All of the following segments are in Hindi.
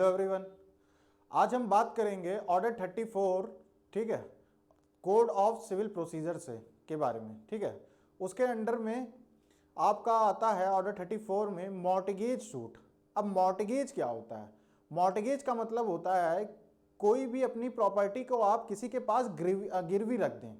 Hello everyone. आज हम बात करेंगे ऑर्डर 34, ठीक है, कोड ऑफ सिविल प्रोसीजर से के बारे में। ठीक है, उसके अंडर में आपका आता है ऑर्डर 34 में मॉर्टगेज सूट। अब मॉर्टगेज क्या होता है? मॉर्टगेज का मतलब होता है कोई भी अपनी प्रॉपर्टी को आप किसी के पास गिरवी रख दें।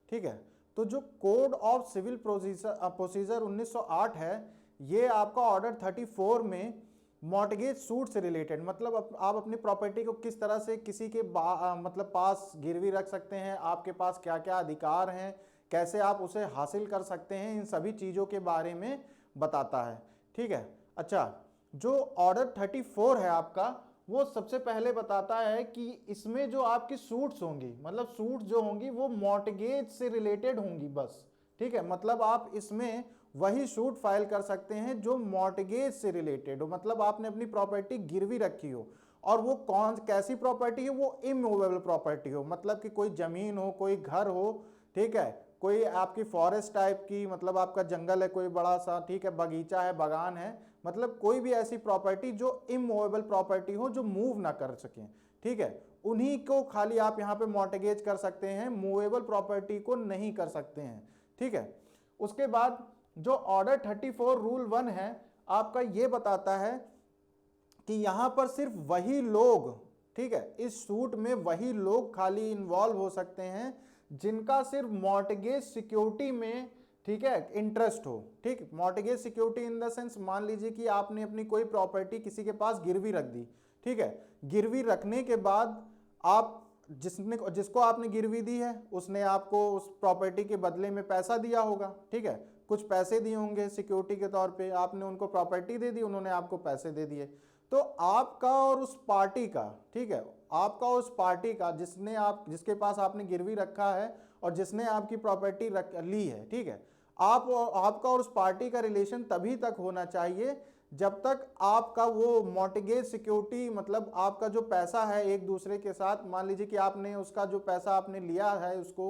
ठीक है, तो जो कोड ऑफ सिविल प्रोसीजर 1908 है, ये आपका ऑर्डर 34 में मॉर्टगेज सूट से रिलेटेड, मतलब आप अपनी प्रॉपर्टी को किस तरह से किसी के मतलब पास गिरवी रख सकते हैं, आपके पास क्या क्या अधिकार हैं, कैसे आप उसे हासिल कर सकते हैं, इन सभी चीज़ों के बारे में बताता है। ठीक है, अच्छा, जो ऑर्डर 34 है आपका, वो सबसे पहले बताता है कि इसमें जो आपकी सूट्स होंगी, मतलब सूट्स जो होंगी वो मॉर्टगेज से रिलेटेड होंगी बस। ठीक है, मतलब आप इसमें वही सूट फाइल कर सकते हैं जो मॉर्टगेज से रिलेटेड हो, मतलब आपने अपनी प्रॉपर्टी गिरवी रखी हो, और वो कौन कैसी प्रॉपर्टी है, वो इमूवेबल प्रॉपर्टी हो, मतलब कि कोई जमीन हो, कोई घर हो, ठीक है, कोई आपकी फॉरेस्ट टाइप की, मतलब आपका जंगल है कोई बड़ा सा, ठीक है, बगीचा है, बागान है, मतलब कोई भी ऐसी प्रॉपर्टी जो इमूवेबल प्रॉपर्टी हो, जो मूव ना कर सके। ठीक है, उन्हीं को खाली आप यहाँ पे मॉर्टगेज कर सकते हैं, मूवेबल प्रॉपर्टी को नहीं कर सकते हैं। ठीक है, उसके बाद जो ऑर्डर 34 रूल 1 है आपका, ये बताता है कि यहां पर सिर्फ वही लोग, ठीक है, इस सूट में वही लोग खाली इन्वॉल्व हो सकते हैं जिनका सिर्फ मॉर्टगेज सिक्योरिटी में, ठीक है, इंटरेस्ट हो। ठीक, mortgage security in the sense, मान लीजिए कि आपने अपनी कोई प्रॉपर्टी किसी के पास गिरवी रख दी। ठीक है, गिरवी रखने के बाद आप जिसको आपने गिरवी दी है उसने आपको उस प्रॉपर्टी के बदले में पैसा दिया होगा। ठीक है, कुछ पैसे दिए होंगे सिक्योरिटी के तौर पे, आपने उनको प्रॉपर्टी दे दी, उन्होंने आपको पैसे दे दिए। तो आपका और उस पार्टी का, ठीक है, आपका उस पार्टी का जिसके पास आपने गिरवी रखा है और जिसने आपकी प्रॉपर्टी ली है, ठीक है, आपका और उस पार्टी का रिलेशन तभी तक होना चाहिए जब तक आपका वो मॉर्टगेज सिक्योरिटी, मतलब आपका जो पैसा है एक दूसरे के साथ, मान लीजिए कि आपने उसका जो पैसा आपने लिया है उसको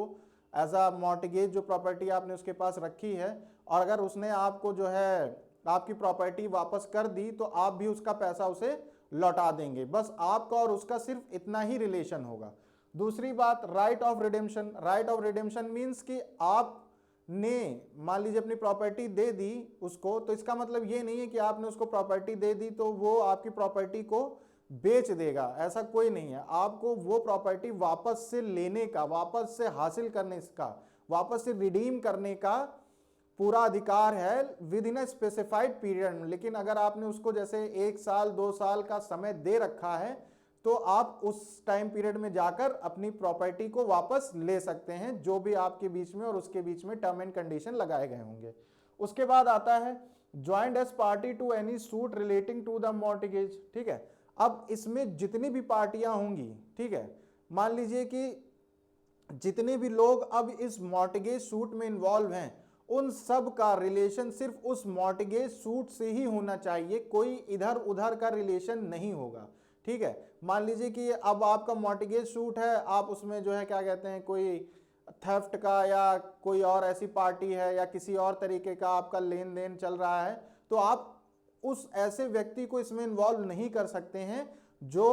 एज अ मॉर्टगेज, जो प्रॉपर्टी आपने उसके पास रखी है, और अगर उसने आपको जो है आपकी प्रॉपर्टी वापस कर दी तो आप भी उसका पैसा उसे लौटा देंगे। बस आपका और उसका सिर्फ इतना ही रिलेशन होगा। दूसरी बात, right of redemption. Right of redemption means कि आपने मान लीजिए अपनी प्रॉपर्टी दे दी उसको, तो इसका मतलब ये नहीं है कि आपने उसको प्रॉपर्टी दे दी तो वो आपकी प्रॉपर्टी को बेच देगा, ऐसा कोई नहीं है। आपको वो प्रॉपर्टी वापस से लेने का, वापस से हासिल करने का, वापस से रिडीम करने का पूरा अधिकार है with in a specified period. लेकिन अगर आपने उसको जैसे 1 साल 2 साल का समय दे रखा है तो आप उस टाइम पीरियड में जाकर अपनी प्रॉपर्टी को वापस ले सकते हैं, जो भी आपके बीच में और उसके बीच में टर्म एंड कंडीशन लगाए गए होंगे। उसके बाद आता है joined as party to any suit relating to the mortgage. ठीक है, अब इसमें जितनी भी पार्टियां होंगी, ठीक है, मान लीजिए कि जितने भी लोग अब इस मॉर्टगेज सूट में इन्वॉल्व हैं, उन सब का रिलेशन सिर्फ उस मॉर्टगेज सूट से ही होना चाहिए, कोई इधर उधर का रिलेशन नहीं होगा। ठीक है, मान लीजिए कि अब आपका मॉर्टगेज सूट है, आप उसमें जो है क्या कहते हैं, कोई थेफ्ट का या कोई और ऐसी पार्टी है या किसी और तरीके का आपका लेन देन चल रहा है, तो आप उस ऐसे व्यक्ति को इसमें इन्वॉल्व नहीं कर सकते हैं जो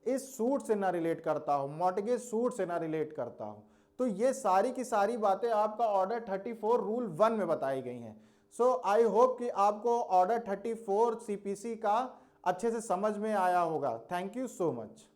इस सूट से ना रिलेट करता हो, मॉर्टगेज सूट से ना रिलेट करता हो। तो ये सारी की सारी बातें आपका ऑर्डर 34 रूल 1 में बताई गई हैं। सो आई होप कि आपको ऑर्डर 34 सीपीसी का अच्छे से समझ में आया होगा। Thank you so much.